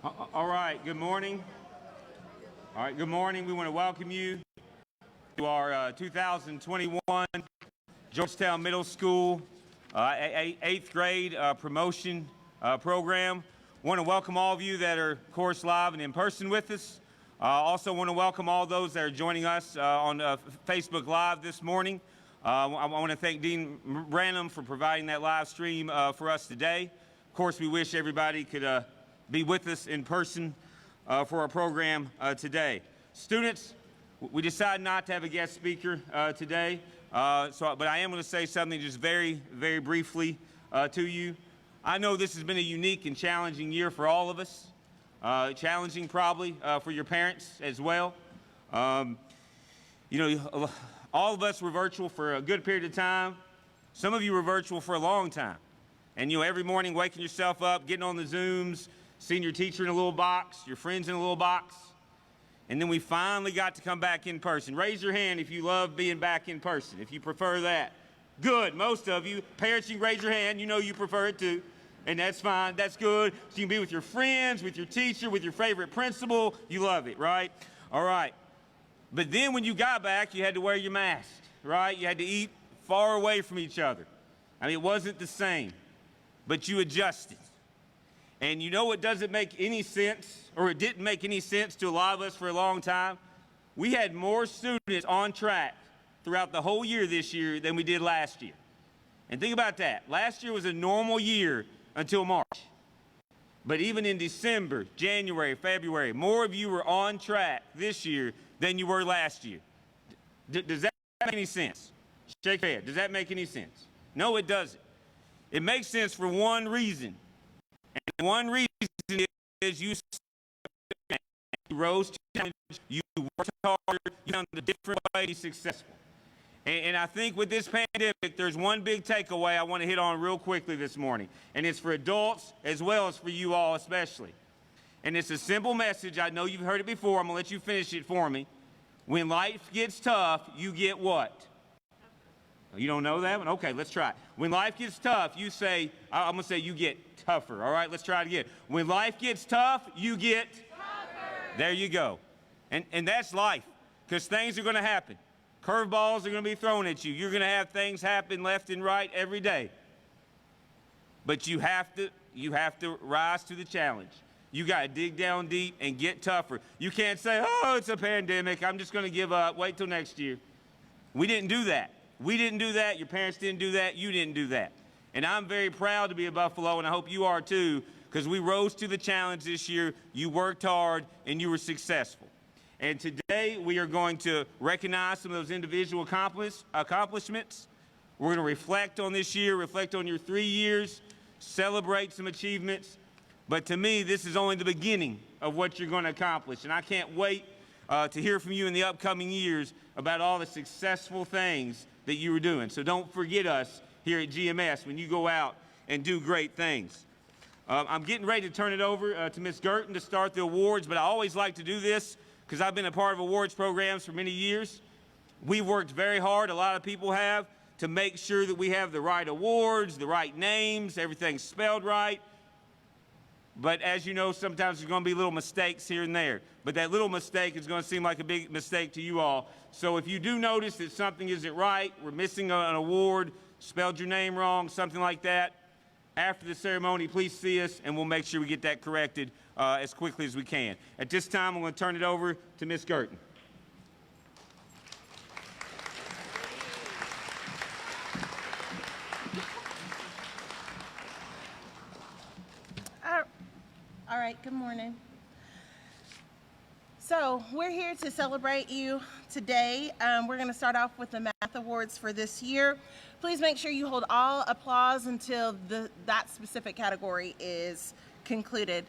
All right, good morning. All right, good morning. We want to welcome you to our 2021 Georgetown Middle School 8th grade promotion program. Want to welcome all of you that are, of course, live and in person with us. Also want to welcome all those that are joining us on Facebook Live this morning. I want to thank Dean Branham for providing that live stream for us today. Of course, we wish everybody could be with us in person for our program today. Students, we decided not to have a guest speaker today, but I am going to say something just very, very briefly to you. I know this has been a unique and challenging year for all of us, challenging probably for your parents as well. You know, all of us were virtual for a good period of time. Some of you were virtual for a long time. And, you know, every morning waking yourself up, getting on the Zooms, seeing your teacher in a little box, your friends in a little box. And then we finally got to come back in person. Raise your hand if you love being back in person, if you prefer that. Good, most of you. Parents, you can raise your hand. You know you prefer it too. And that's fine, that's good. So you can be with your friends, with your teacher, with your favorite principal. You love it, right? All right. But then when you got back, you had to wear your mask, right? You had to eat far away from each other. I mean, it wasn't the same, but you adjusted. And you know what doesn't make any sense, or it didn't make any sense to a lot of us for a long time? We had more students on track throughout the whole year this year than we did last year. And think about that. Last year was a normal year until March. But even in December, January, February, more of you were on track this year than you were last year. Does that make any sense? Shake your head. Does that make any sense? No, it doesn't. It makes sense for one reason. And one reason is you rose to challenge, you worked harder, you found a different way to be successful. And I think with this pandemic, there's one big takeaway I want to hit on real quickly this morning. And it's for adults as well as for you all especially. And it's a simple message. I know you've heard it before. I'm going to let you finish it for me. When life gets tough, you get what? You don't know that one? Okay, let's try it. When life gets tough, you say, I'm going to say you get tougher. All right, let's try it again. When life gets tough, you get tougher. There you go. And that's life, because things are going to happen. Curveballs are going to be thrown at you. You're going to have things happen left and right every day. But you have to rise to the challenge. You got to dig down deep and get tougher. You can't say, oh, it's a pandemic, I'm just going to give up, wait till next year. We didn't do that. We didn't do that. Your parents didn't do that. You didn't do that. And I'm very proud to be a Buffalo, and I hope you are too, because we rose to the challenge this year. You worked hard, and you were successful. And today, we are going to recognize some of those individual accomplishments. We're going to reflect on this year, reflect on your 3 years, celebrate some achievements. But to me, this is only the beginning of what you're going to accomplish. And I can't wait to hear from you in the upcoming years about all the successful things that you were doing. So don't forget us here at GMS when you go out and do great things. I'm getting ready to turn it over to Ms. Gerton to start the awards, but I always like to do this because I've been a part of awards programs for many years. We've worked very hard, a lot of people have, to make sure that we have the right awards, the right names, everything's spelled right. But as you know, sometimes there's going to be little mistakes here and there. But that little mistake is going to seem like a big mistake to you all. So if you do notice that something isn't right, we're missing an award, spelled your name wrong, something like that, after the ceremony, please see us, and we'll make sure we get that corrected as quickly as we can. At this time, I'm going to turn it over to Ms. Gerton. All right, good morning. So we're here to celebrate you today. We're going to start off with the math awards for this year. Please make sure you hold all applause until that specific category is concluded.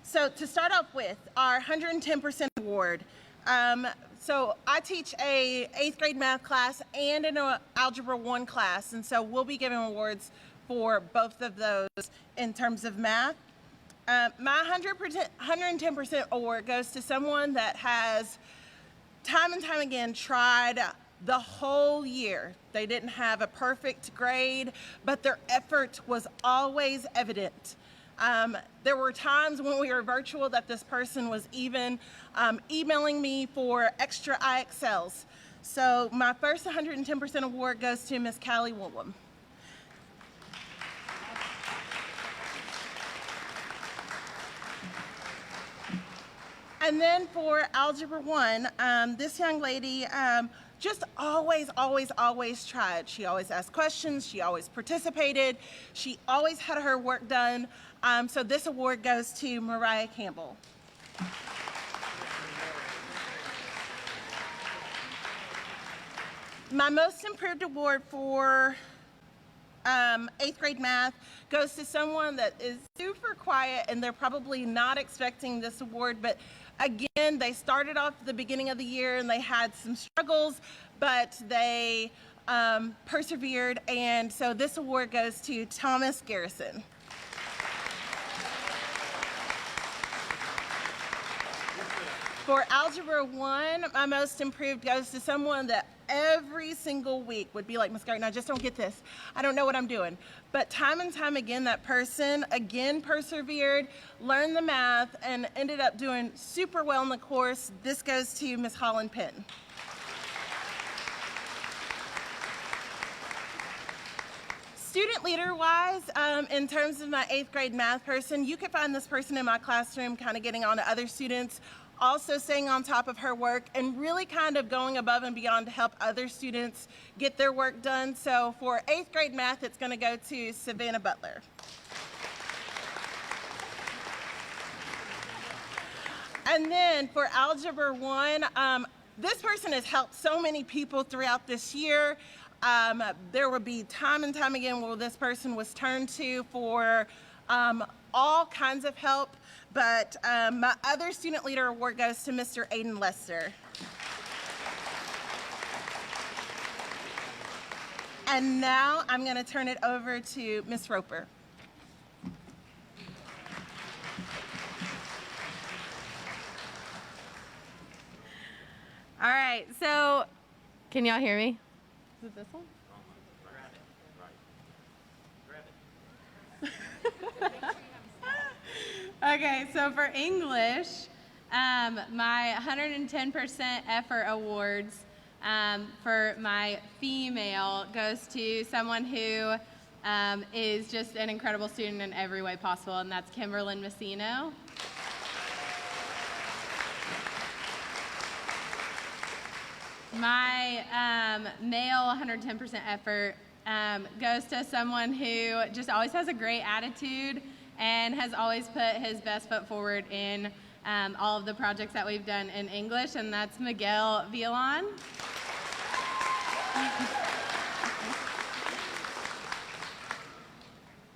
So to start off with, our 110% award. So I teach a 8th grade math class and an Algebra 1 class, and so we'll be giving awards for both of those in terms of math. My 110% award goes to someone that has time and time again tried the whole year. They didn't have a perfect grade, but their effort was always evident. There were times when we were virtual that this person was even emailing me for extra IXLs. So my first 110% award goes to Miss Callie Woolham. And then for Algebra 1, this young lady just always tried. She always asked questions, she always participated, she always had her work done. So this award goes to Mariah Campbell. My most improved award for 8th grade math goes to someone that is super quiet, and they're probably not expecting this award, but again, they started off at the beginning of the year and they had some struggles, but they persevered, and so this award goes to Thomas Garrison. For Algebra 1, my most improved goes to someone that every single week would be like, Ms. Garten, I just don't get this. I don't know what I'm doing. But time and time again, that person again persevered, learned the math, and ended up doing super well in the course. This goes to Ms. Holland Penn. Student leader-wise, in terms of my 8th grade math person, you could find this person in my classroom kind of getting on to other students, also staying on top of her work, and really kind of going above and beyond to help other students get their work done. So for 8th grade math, it's going to go to Savannah Butler. And then for Algebra 1, this person has helped so many people throughout this year. There would be time and time again where this person was turned to for all kinds of help. But my other student leader award goes to Mr. Aiden Lester. And now I'm going to turn it over to Ms. Roper. All right, so can y'all hear me? Is it this one? Okay, so for English, my 110% effort awards for my female goes to someone who is just an incredible student in every way possible, and that's Kimberlyn Messino. My male 110% effort goes to someone who just always has a great attitude and has always put his best foot forward in all of the projects that we've done in English, and that's Miguel Villan.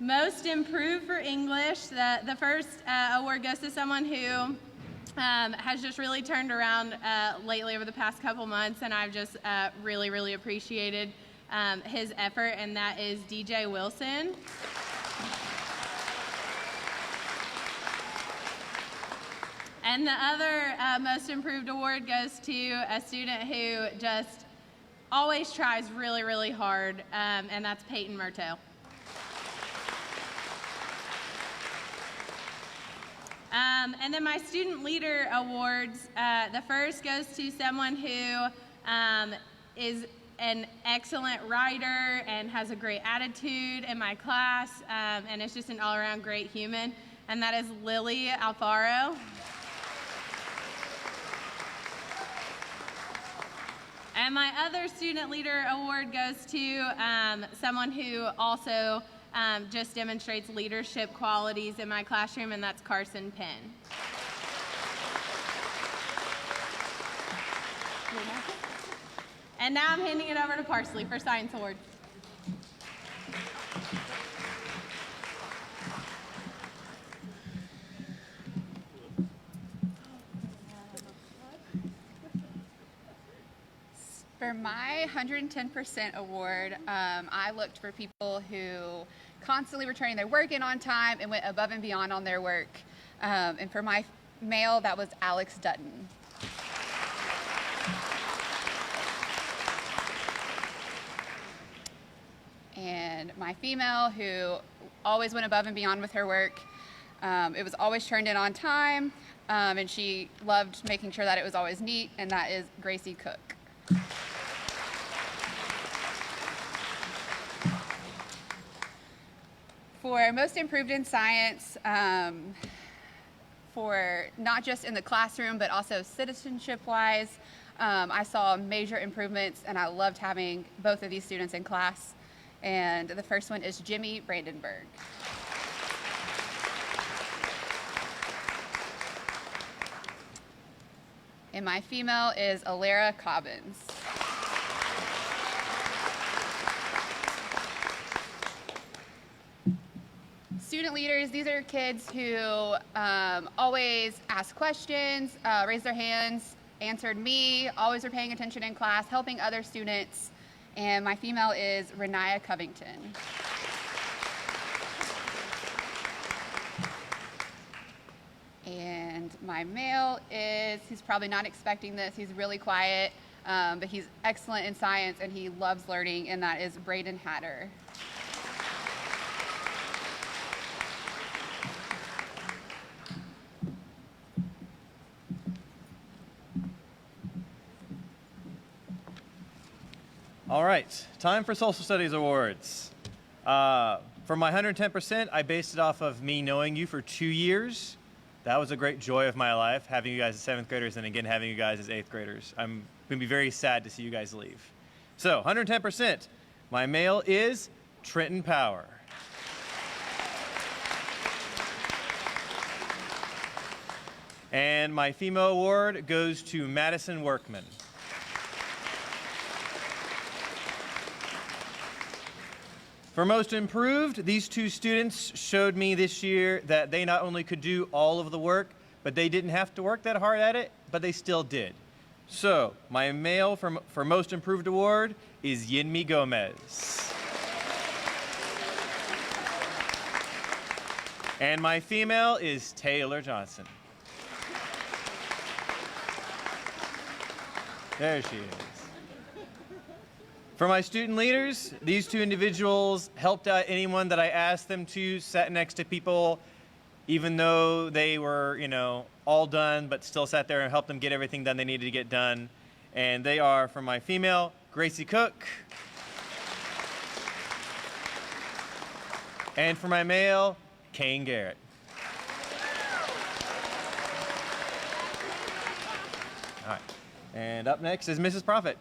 Most improved for English, the first award goes to someone who has just really turned around lately over the past couple months, and I've just really appreciated his effort, and that is DJ Wilson. And the other most improved award goes to a student who just always tries really hard, and that's Peyton Murtaugh. And then my student leader awards, the first goes to someone who is an excellent writer and has a great attitude in my class, and is just an all-around great human, and that is Lily Alfaro. And my other student leader award goes to someone who also just demonstrates leadership qualities in my classroom, and that's Carson Penn. And now I'm handing it over to Parsley for Science Award. For my 110% award, I looked for people who constantly were turning their work in on time and went above and beyond on their work. And for my male, that was Alex Dutton. And my female, who always went above and beyond with her work, It was always turned in on time, and she loved making sure that it was always neat, and that is Gracie Cook. For most improved in science, for not just in the classroom, but also citizenship-wise, I saw major improvements, and I loved having both of these students in class. And the first one is Jimmy Brandenburg. And my female is Alara Cobbins. Student leaders, these are kids who always ask questions, raise their hands, answered me, always were paying attention in class, helping other students. And my female is Renaya Covington. And my male is, he's probably not expecting this, he's really quiet, but he's excellent in science and he loves learning, and that is Braden Hatter. All right, time for Social Studies Awards. For my 110%, I based it off of me knowing you for 2 years. That was a great joy of my life, having you guys as 7th graders and again having you guys as 8th graders. I'm going to be very sad to see you guys leave. So, 110%. My male is Trenton Power. And my female award goes to Madison Workman. For most improved, these two students showed me this year that they not only could do all of the work, but they didn't have to work that hard at it, but they still did. So, my male for most improved award is Yinmi Gomez. And my female is Taylor Johnson. There she is. For my student leaders, these two individuals helped out anyone that I asked them to, sat next to people, even though they were, all done, but still sat there and helped them get everything done they needed to get done. And they are, for my female, Gracie Cook. And for my male, Kane Garrett. All right. And up next is Mrs. Prophet.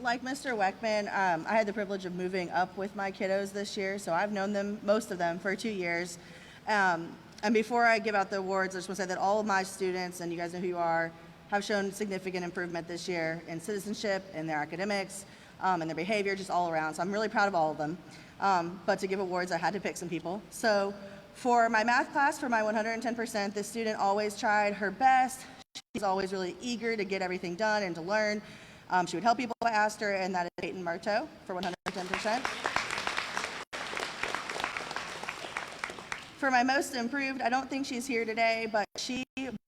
Like Mr. Weckman, I had the privilege of moving up with my kiddos this year, so I've known them, most of them, for 2 years. And before I give out the awards, I just want to say that all of my students, and you guys know who you are, have shown significant improvement this year in citizenship, in their academics, in their behavior, just all around. So I'm really proud of all of them. But to give awards, I had to pick some people. So for my math class, for my 110%, this student always tried her best. She's always really eager to get everything done and to learn. She would help people if I asked her, and that is Peyton Marteau for 110%. For my most improved, I don't think she's here today, but she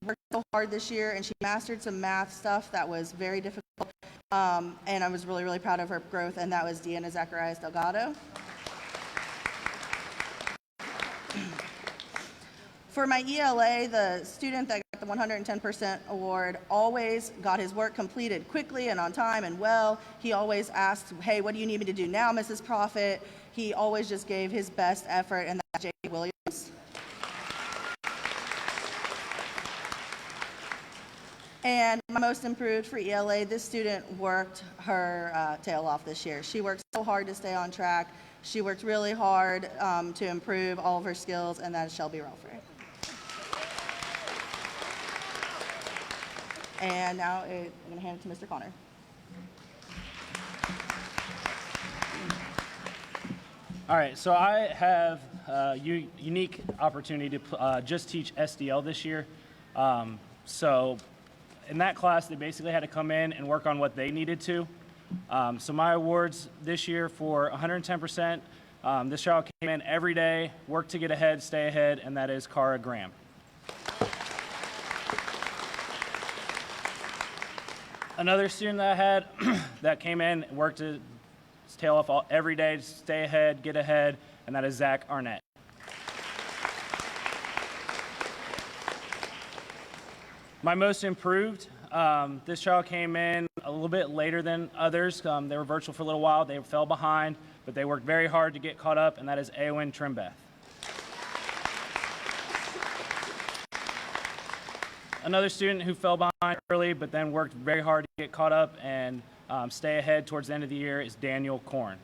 worked so hard this year, and she mastered some math stuff that was very difficult, and I was really, really proud of her growth, and that was Deanna Zacharias Delgado. For my ELA, the student that got the 110% award always got his work completed quickly and on time and well. He always asked, hey, what do you need me to do now, Mrs. Prophet? He always just gave his best effort, and that's Jake Williams. And my most improved for ELA, this student worked her tail off this year. She worked so hard to stay on track. She worked really hard to improve all of her skills, and that is Shelby Relford. And now I'm going to hand it to Mr. Connor. All right, so I have a unique opportunity to just teach SDL this year. So in that class, they basically had to come in and work on what they needed to. So my awards this year for 110%, this child came in every day, worked to get ahead, stay ahead, and that is Cara Graham. Another student that I had that came in, worked to his tail off every day to stay ahead, get ahead, and that is Zach Arnett. My most improved, this child came in a little bit later than others. They were virtual for a little while. They fell behind, but they worked very hard to get caught up, and that is Aowen Trimbeth. Another student who fell behind early, but then worked very hard to get caught up and stay ahead towards the end of the year is Daniel Korn.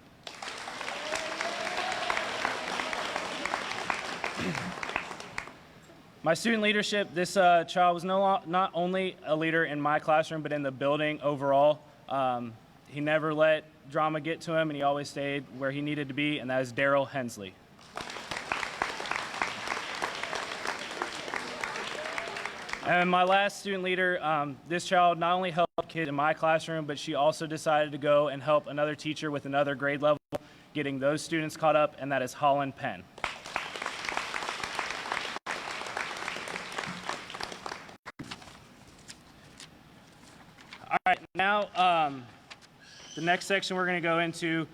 My student leadership, this child was not only a leader in my classroom, but in the building overall. He never let drama get to him, and he always stayed where he needed to be, and that is Daryl Hensley. And my last student leader, this child not only helped kids in my classroom, but she also decided to go and help another teacher with another grade level, getting those students caught up, and that is Holland Penn. All right, now the next section we're going to go into,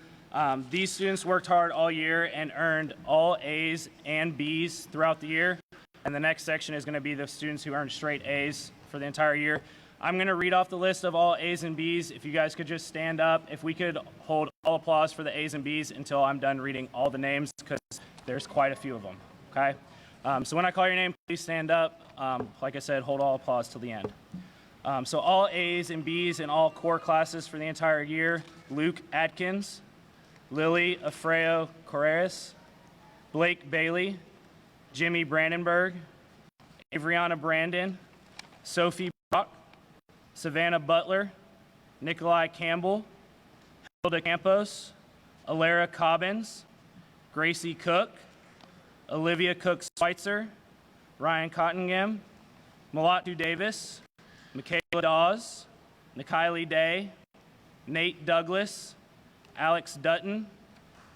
these students worked hard all year and earned all A's and B's throughout the year. And the next section is going to be the students who earned straight A's for the entire year. I'm going to read off the list of all A's and B's. If you guys could just stand up, if we could hold all applause for the A's and B's until I'm done reading all the names, because there's quite a few of them, okay? So when I call your name, please stand up. Like I said, hold all applause till the end. So all A's and B's in all core classes for the entire year: Luke Atkins, Lily Afreo Correas, Blake Bailey, Jimmy Brandenburg, Avriana Brandon, Sophie Brock, Savannah Butler, Nikolai Campbell, Hilda Campos, Alara Cobbins, Gracie Cook, Olivia Cook Schweitzer, Ryan Cottingham, Malatu Davis, Michaela Dawes, Nikaylee Day, Nate Douglas, Alex Dutton,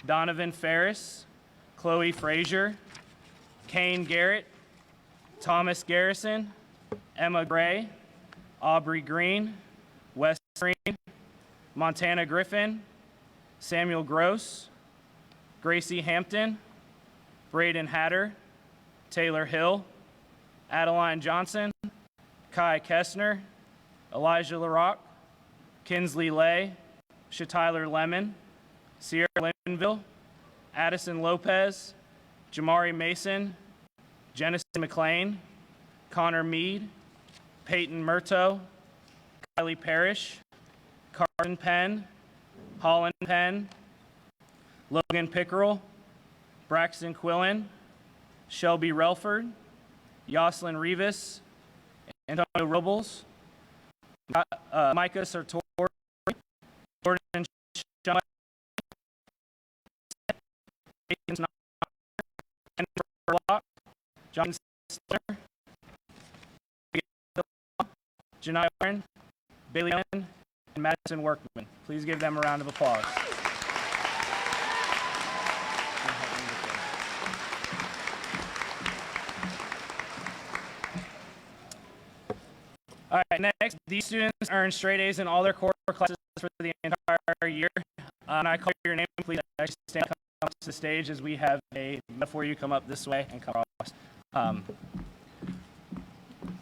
Donovan Ferris, Chloe Frazier, Kane Garrett, Thomas Garrison, Emma Gray, Aubrey Green, Wes Green, Montana Griffin, Samuel Gross, Gracie Hampton, Braden Hatter, Taylor Hill, Adeline Johnson, Kai Kessner, Elijah LaRock, Kinsley Lay, Shatyler Lemon, Sierra Lindenville, Addison Lopez, Jamari Mason, Genesis McLean, Connor Mead, Peyton Murto, Kylie Parrish, Carson Penn, Holland Penn, Logan Pickerel, Braxton Quillen, Shelby Relford, Yoslin Rivas, Antonio Robles, Micah Sartori, Jordan Shaw, John Stiller, Janai Warren, Bailey Allen, and Madison Workman. Please give them a round of applause. All right, next, these students earned straight A's in all their core classes for the entire year. And I call your name, please actually stand up to the stage as we have a before you come up this way and come across.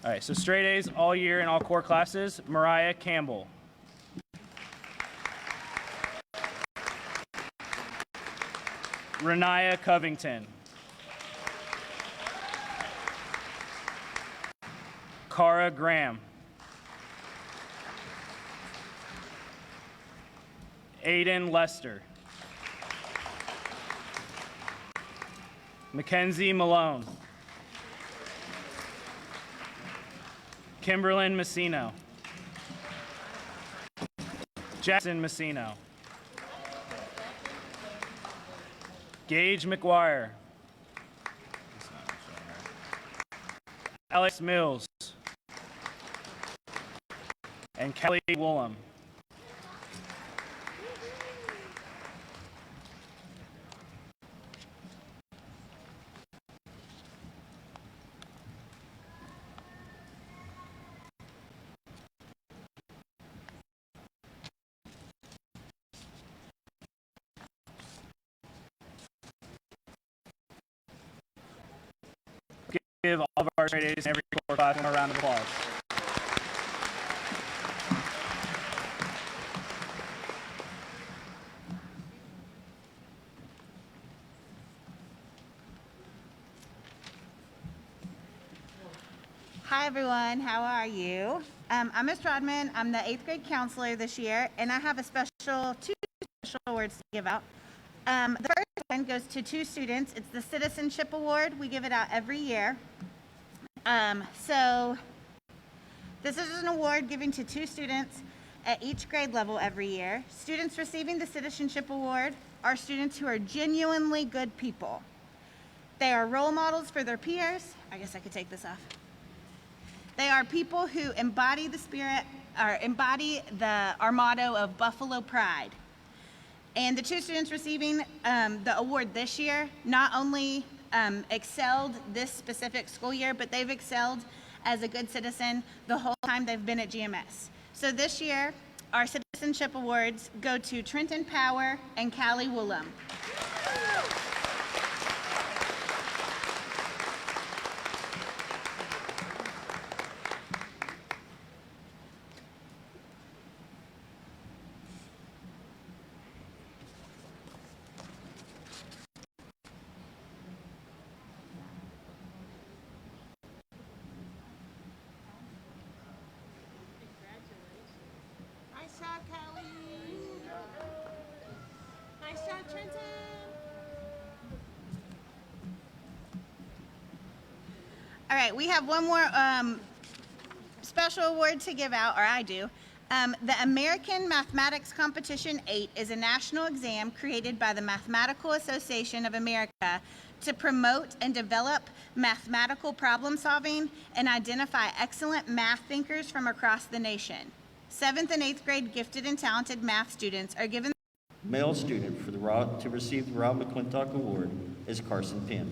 All right, so straight A's all year in all core classes. Mariah Campbell. Renaya Covington. Cara Graham. Aiden Lester. Mackenzie Malone. Kimberlyn Messino. Jackson Messino. Gage McGuire. Alex Mills. And Kelly Woolham. straight A's in every core class. One round of applause. Hi everyone, how are you? I'm Ms. Rodman. I'm the 8th grade counselor this year, and I have two special awards to give out. The first one goes to 2 students. It's the Citizenship Award. We give it out every year. So this is an award given to 2 students at each grade level every year. Students receiving the Citizenship Award are students who are genuinely good people. They are role models for their peers. I guess I could take this off. They are people who embody the spirit, or embody our motto of Buffalo Pride. And the 2 students receiving the award this year not only excelled this specific school year, but they've excelled as a good citizen the whole time they've been at GMS. So this year, our Citizenship Awards go to Trenton Power and Callie Woolham. Nice job, Callie. Nice job, Trenton. All right, we have one more special award to give out, or I do. The American Mathematics Competition 8 is a national exam created by the Mathematical Association of America to promote and develop mathematical problem solving and identify excellent math thinkers from across the nation. 7th and 8th grade gifted and talented math students are given. Male student to receive the Rob McClintock Award is Carson Penn.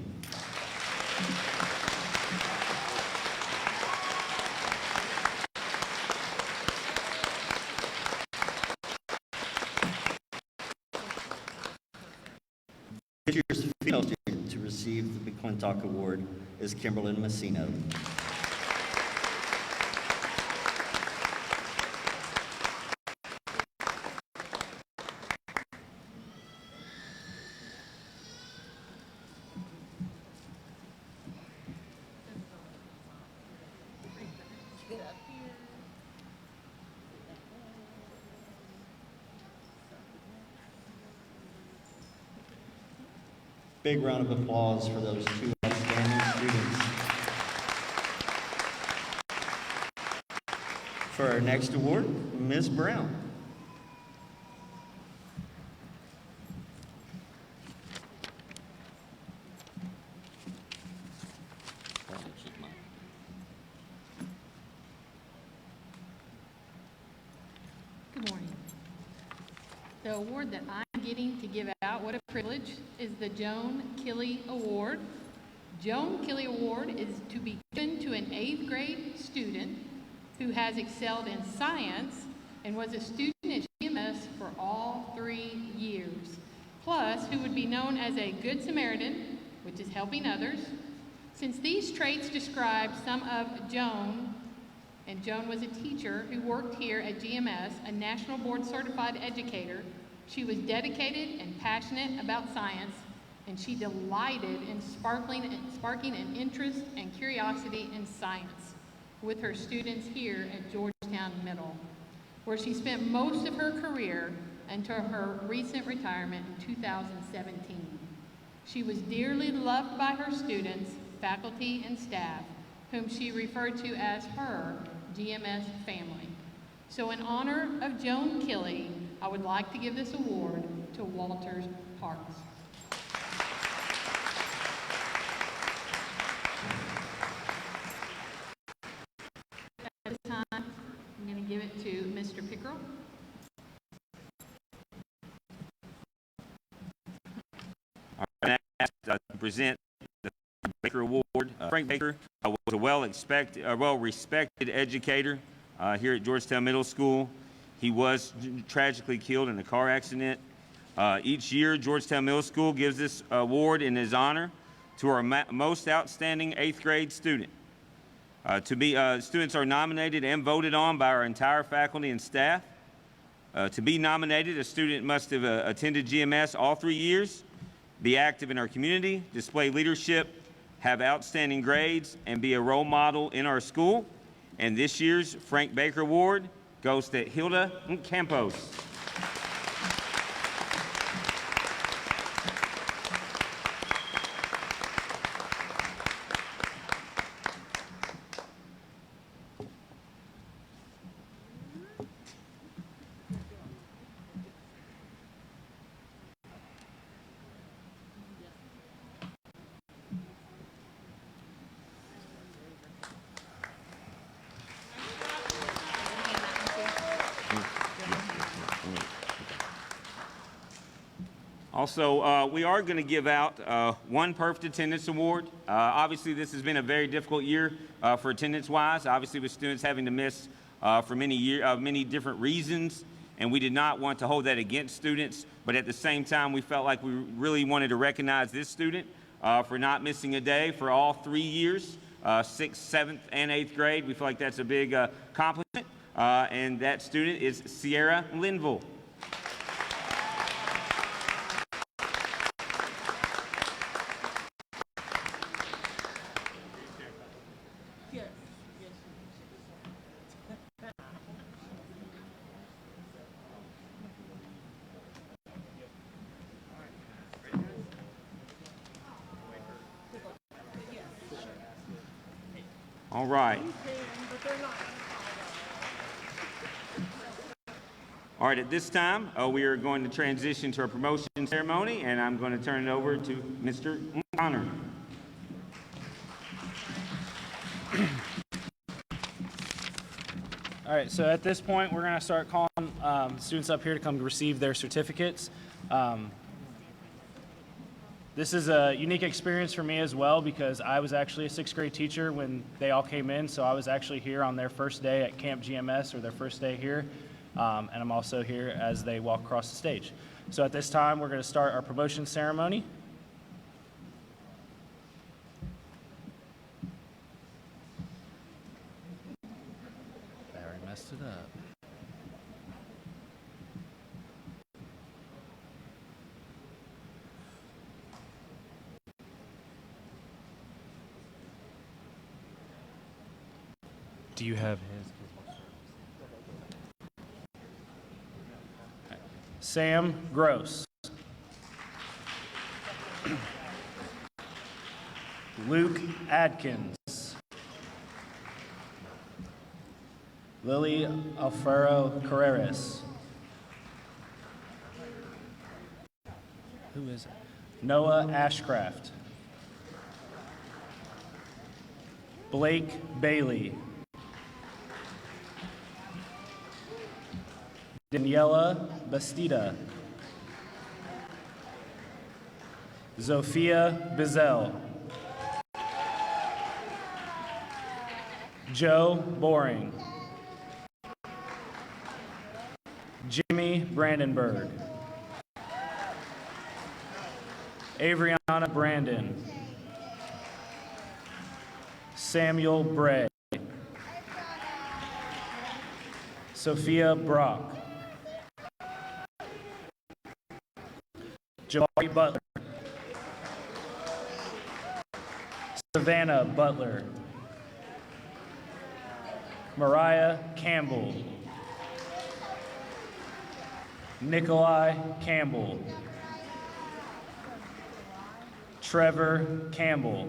This year's female student to receive the McClintock Award is Kimberlyn Messino. Big round of applause for those 2 outstanding students. For our next award, Ms. Brown. Good morning. The award that I'm getting to give out, what a privilege, is the Joan Killey Award. Joan Killey Award is to be given to an 8th grade student who has excelled in science and was a student at GMS for all 3 years, plus who would be known as a Good Samaritan, which is helping others. Since these traits describe some of Joan, and Joan was a teacher who worked here at GMS, a national board certified educator. She was dedicated and passionate about science, and she delighted in sparking an interest and curiosity in science with her students here at Georgetown Middle, where she spent most of her career until her recent retirement in 2017. She was dearly loved by her students, faculty, and staff, whom she referred to as her GMS family. So in honor of Joan Killey, I would like to give this award to Walters Parks. At this time, I'm going to give it to Mr. Pickrell. All right, next, to present the Baker Award. Frank Baker was a well-respected educator here at Georgetown Middle School. He was tragically killed in a car accident. Each year, Georgetown Middle School gives this award in his honor to our most outstanding 8th grade student. Students are nominated and voted on by our entire faculty and staff. To be nominated, a student must have attended GMS all 3 years, be active in our community, display leadership, have outstanding grades, and be a role model in our school. And this year's Frank Baker Award goes to Hilda Campos. Also, we are going to give out one perfect attendance award. Obviously, this has been a very difficult year for attendance-wise, obviously with students having to miss for many different reasons, and we did not want to hold that against students, but at the same time, we felt like we really wanted to recognize this student for not missing a day for all 3 years, 6th, 7th, and 8th grade. We feel like that's a big compliment, and that student is Sierra Linville. All right. All right, at this time, we are going to transition to our promotion ceremony, and I'm going to turn it over to Mr. Connor. All right, so at this point, we're going to start calling students up here to come receive their certificates. This is a unique experience for me as well because I was actually a 6th grade teacher when they all came in, so I was actually here on their first day at Camp GMS, or their first day here, and I'm also here as they walk across the stage. So at this time, we're going to start our promotion ceremony. I already messed it up. Do you have his? Sam Gross. Luke Adkins. Lily Alfaro Carreras. Who is it? Noah Ashcraft. Blake Bailey. Daniela Bastida. Zofia Bizel. Joe Boring. Jimmy Brandenburg. Avriana Brandon. Samuel Bray. Sophia Brock. Jabari Butler. Savannah Butler. Mariah Campbell. Nikolai Campbell. Trevor Campbell.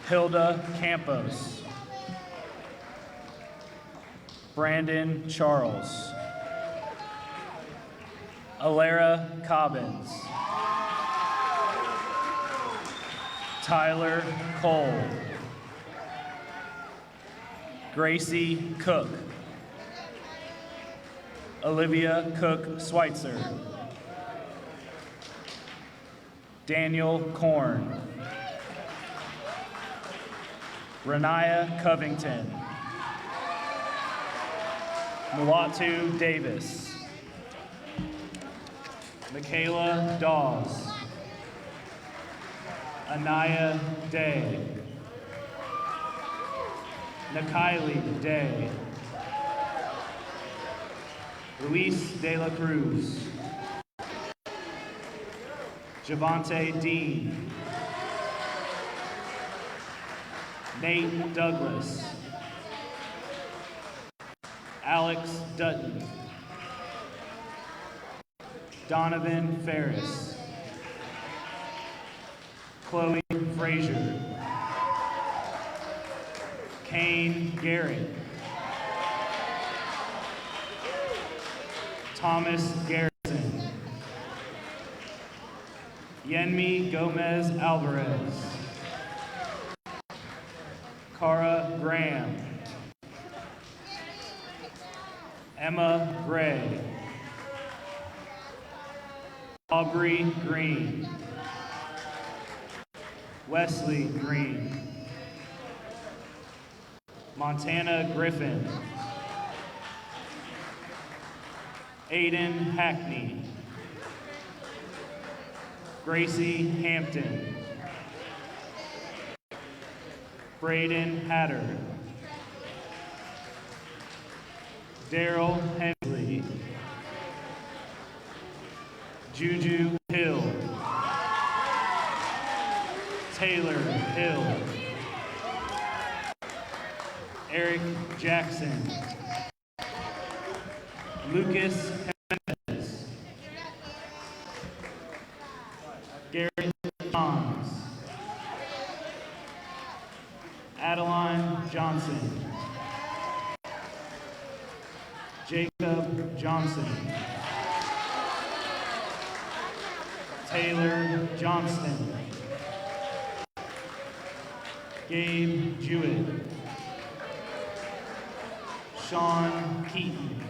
Hilda Campos. Brandon Charles. Alara Cobbins. Tyler Cole. Gracie Cook. Olivia Cook Schweitzer. Daniel Korn. Renaya Covington. Mulatu Davis. Michaela Dawes. Anaya Day. Nakaili Day. Luis De La Cruz. Javante Dean. Nate Douglas. Alex Dutton. Donovan Ferris. Chloe Frazier. Kane Garrett. Thomas Garrison. Yenmi Gomez Alvarez. Cara Graham. Emma Gray. Aubrey Green. Wesley Green. Montana Griffin. Aiden Hackney. Gracie Hampton. Braden Hatter. Daryl Hensley. Juju Hill. Taylor Hill. Eric Jackson. Lucas Jimenez. Garrett Johns. Adeline Johnson. Jacob Johnson. Taylor Johnston. Gabe Jewett. Sean Keaton.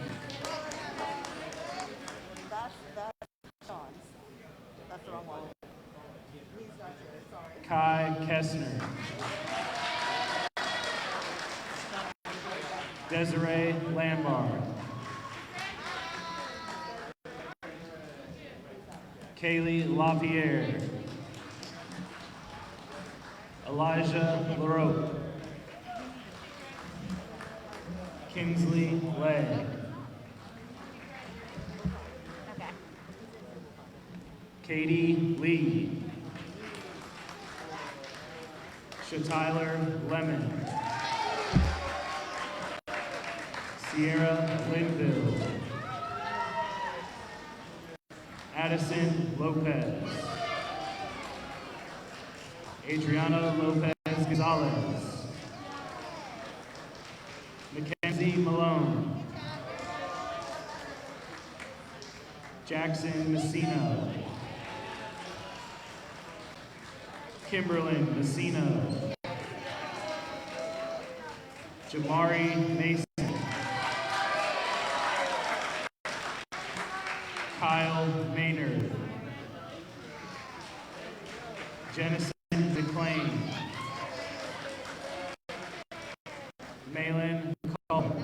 That's the wrong one. Kai Kessner. Desiree Lambar. Kaylee LaPierre. Elijah LaRope. Kinsley Legg. Katie Lee. Shatyler Lemon. Sierra Linville. Addison Lopez. Adriana Lopez Gonzalez. Mackenzie Malone. Jackson Messina. Kimberlyn Messina. Jamari Mason. Kyle Maynard. Jennison McLean. Malin Cole.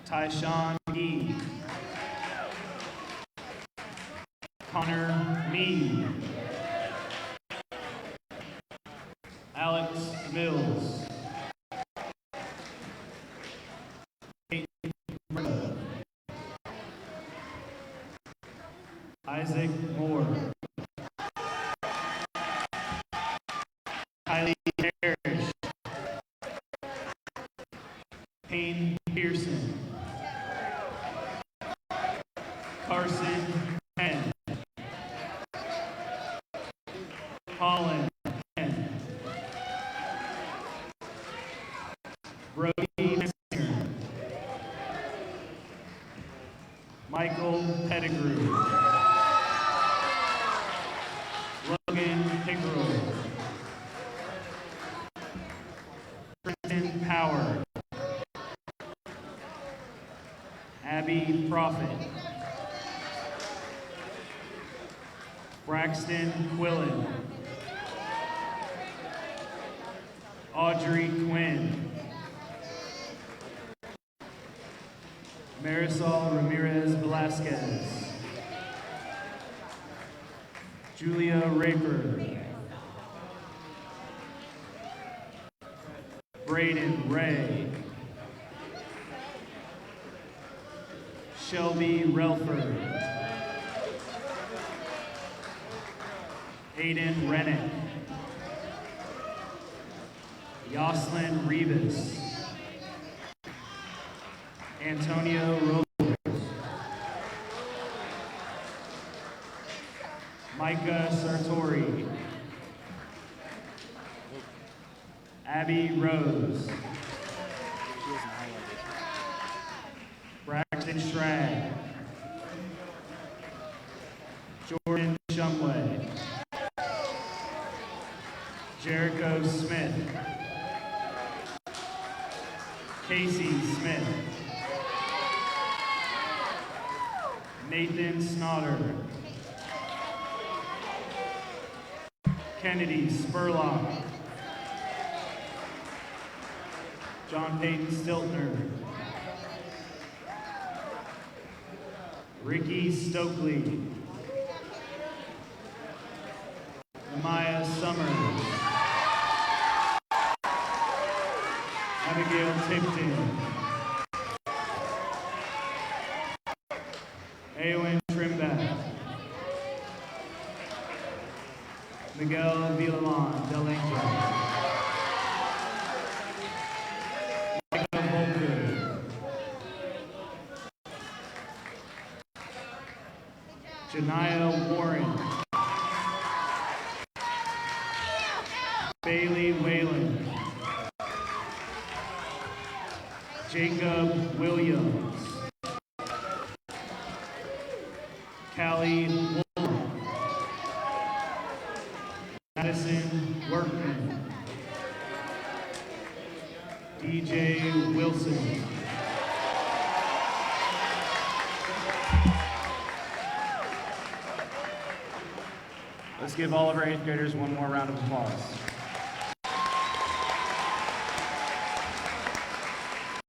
Tyshawn McGee. Connor Mead. Alex Mills. Isaac Moore. Kylie Parrish. Payne Pearson. Carson Penn. Colin Penn. Brody Messinger. Michael Pettigrew. Logan Pickerel. Kristen Power. Abby Prophet. Braxton Quillen. Audrey Quinn. Marisol Ramirez Velasquez. Julia Raper. Braden Ray. Shelby Relford. Aiden Rennick. Yoslin Rivas. Antonio Robles. Micah Sartori. Abby Rose. Braxton Schrag. Jordan Shumway. Jericho Smith. Casey Smith. Nathan Snotter. Kennedy Spurlock. John Payton Stiltner. Ricky Stokely. Amaya Summers. Abigail Tipton. Eowyn Trimbath. Miguel Villamon Delenca. Micah Volker. Janiyah Warren. Bailey Whalen. Jacob Williams. Callie Wolf. Madison Workman. DJ Wilson. Let's give all of our 8th graders one more round of applause.